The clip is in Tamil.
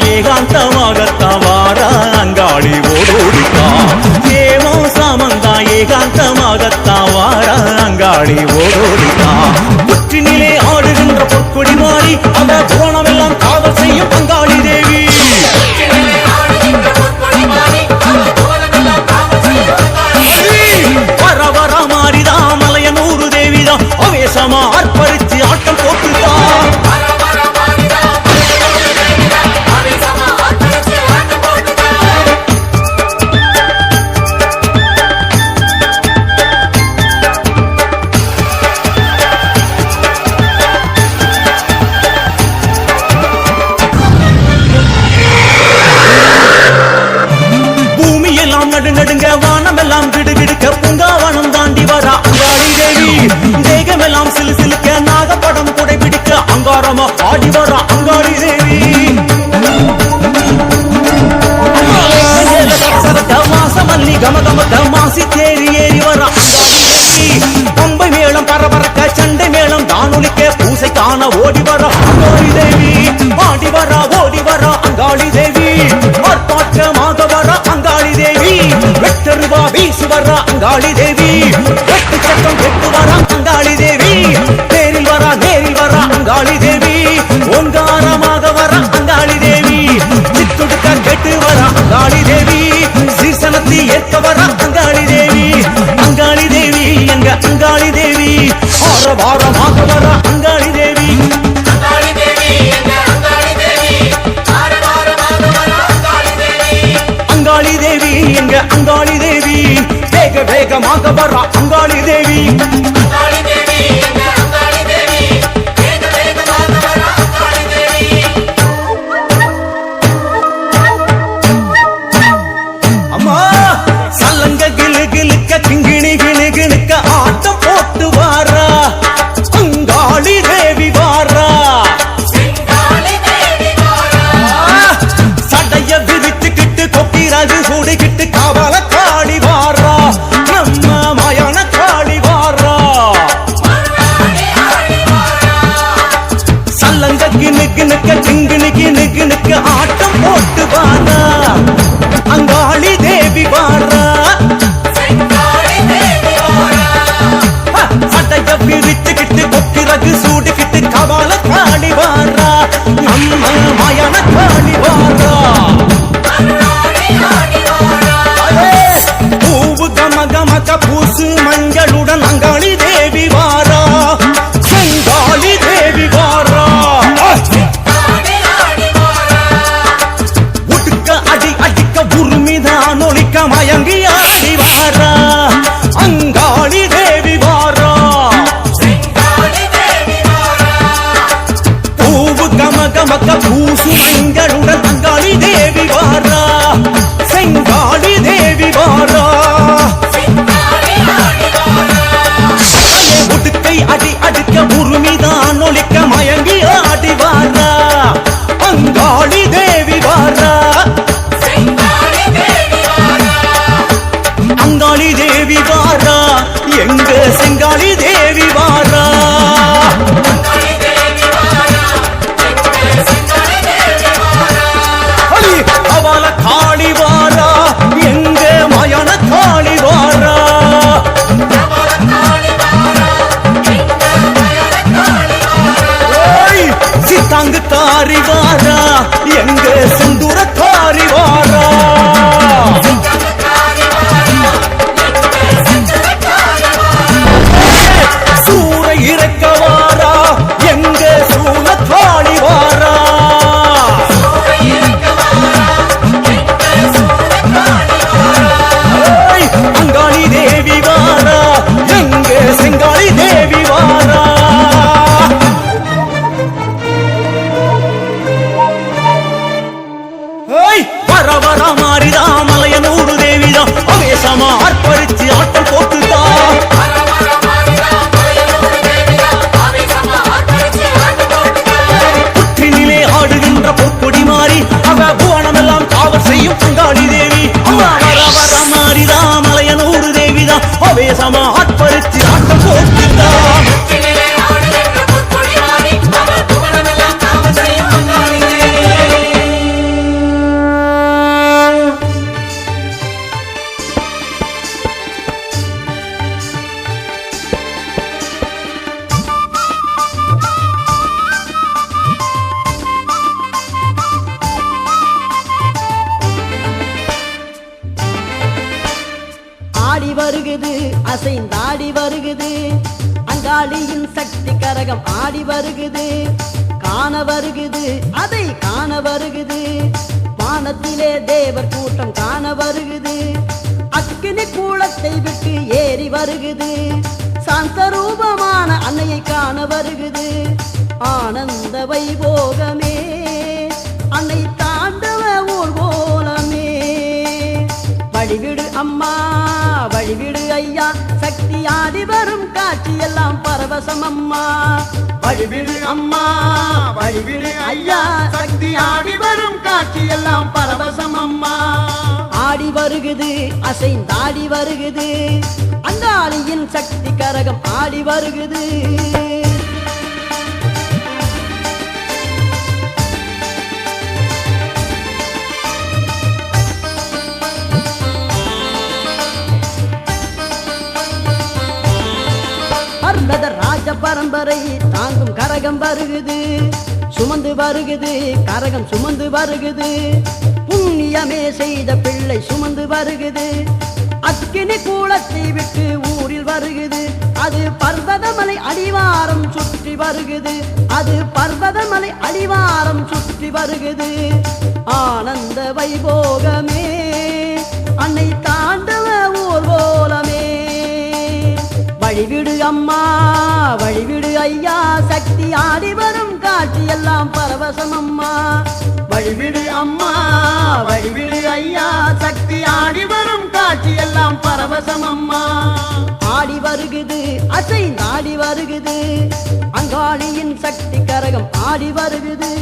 ஏகாந்தமாகத்தான் வாரா அங்காளி ஓடோடிக்கா ஏமோ சாமந்தா ஏகாந்தமாகத்தான் வாரா அங்காளி ஓடோடிக்கா புற்றினிலே ஆடுகின்ற பொற்கொடி மாறி அந்த புவனமெல்லாம் காவல் செய்யும் அங்காளி தேவி வர வர மாறிதான் மலையனூறு தேவிதான் அவேசமா அர்ப்பரிச்சு ஆட்டம் போட்டுதான் நடுங்க வானமெல்லாம் கிடுகிடுக்க பூங்காவனம் தாண்டி வரா அங்காளி தேவி தேகமெல்லாம் சிலு சிலுக்க நாகப்படம் கொடை பிடிக்க அங்காரமா ஆடி வரா அங்காளி தேவி மாசமல்லி கமகமக்க மாசி தேரி ஏறி வரா அங்காளி தேவி பம்பை மேளம் பரபரக்க சண்டை மேளம் தானொலிக்க பூசை காண ஓடி வரா அங்காளி தேவி ஆடி வரா ஓடி வரா அங்காளி தேவி ஆர்ப்பாட்டமாக வரா அங்காளி தேவி வெட்டருவா வீசு வரா அங்காளி தேவி வெட்டு சட்டம் வெட்டு வரா அங்காளி தேவி நேரில் வரா அங்காளி தேவி ஓங்காரமாக வரா அங்காளி தேவி சித்துடுக்க கெட்டு வரா அங்காளி தேவி சீசனத்தை ஏற்க வரா அங்காளி தேவி எங்க அங்காளி தேவி ஆரவாரமாக வரா அங்காளி தேவி அங்காளி தேவி எங்க அங்காளி தேவி வேக வேகமாக வரா அங்காளி தேவி அம்மா சல்லங்க கிளு கிளுக்க கிங்கிணி கிளு கிளுக்க ஆட்டம் போட்டு வாரா அங்காளி தேவி வாரா சடைய விரிச்சுக்கிட்டு கொப்பிராஜு சூடிக்கிட்டு காவல காளி வாரா நம்ம மயான காளி வாரா சல்லங்க கிணு கிணுக்க கிங்கிணி கிணு கிணுக்க ஆட்டம் போட்டு வாரா அங்காளி தேவி வாரா சடைய விரிச்சுக்கிட்டு கொப்பிராஜு சூடிக்கிட்டு காவல காளி வாரா நம்ம மயான காளி வாரா பூவு கமகமக பூசு மஞ்சளுடன் அங்காளி தேவி வாரா செங்காளி தேவி வாரா உடுக்க அடி அடிக்க உருமிதான் ஒழிக்க மயங்கி ஆடி வாரா அங்காளி தேவி வாரா பூவு கமகமக பூசு மஞ்சளுடன் அங்காளி தேவி வாரா செங்காளி தேவி வாரா உடுக்கை அடி அடிக்க உருமிதான் ஒழிக்க மயங்கி ஆடி வாரா அங்காளி தேவி வாரா அங்காளி தேவி வாரா எங்க செங்காளி தேவி வாரா அவள காளி வாரா எங்க மயான காளி வாரா சித்தாங்கு தாரி வாரா எங்க செந்தூர தாரி வாரா சூர இறக்க வாரா எங்க சூன தாளி வாரா அங்காளி தேவி வாரா எங்க செங்காளி தேவி வாரா வர வர மாறிதா மலையனூறு தேவிதான் அவேசமா அர்ப்பரிச்சு ஆட்டம் போட்டுதா புற்றினிலே ஆடுகின்ற பொற்கொடி மாறி அவ புவனமெல்லாம் காவல் செய்யும் அங்காளி தேவி வர வர மாறிதா மலையனூறு தேவிதான் அவேசமா அர்ப்பரிச்சு ஆட்டம் போட்டுதா வருகுது அசைந்தாடி வருகுது அங்காளியின் சக்தி கரகம் ஆடி வருகுது காண வருகுது அதை காண வருகுது வானத்திலே தேவர் கூட்டம் காண வருகுது அக்கினி கூளத்தை விட்டு ஏறி வருகுது சாந்த ரூபமான அன்னையை காண வருகுது ஆனந்த வைபோகமே அன்னை தாண்டவ ஊர்வலமே வழிவிடு அம்மா வழிவிடு ஐயா சக்தி ஆடி வரும் காட்சி எல்லாம் பரவசம் அம்மா வழிவிடு அம்மா வழிவிடு ஐயா சக்தி ஆடி வரும் காட்சி எல்லாம் பரவசம் அம்மா ஆடி வருகுது அசைந்தாடி வருகுது அங்காளியின் சக்தி கரகம் ஆடி வருகுது ராஜ பரம்பரை தாங்கும் கரகம் வருகுது சுமந்து வருகுது கரகம் சுமந்து வருகுது புண்ணியமே செய்த பிள்ளை சுமந்து வருகுது அக்கினி கூளத்தை விட்டு ஊரில் வருகுது அது பர்வதமலை அடிவாரம் சுற்றி வருகுது அது பர்வதமலை அடிவாரம் சுற்றி வருகுது ஆனந்த வைபோகமே அன்னை தாண்டவ ஊர்வலமே வழிவிடு அம்மா வழிவிடு ஐயா சக்தி ஆடி வரும் காட்சி எல்லாம் பரவசம் அம்மா வழிவிடு அம்மா வழிவிடு ஐயா சக்தி ஆடி வரும் காட்சி எல்லாம் பரவசம் அம்மா ஆடி வருகுது அசைந்தாடி வருகுது அங்காளியின் சக்தி கரகம் ஆடி வருகுது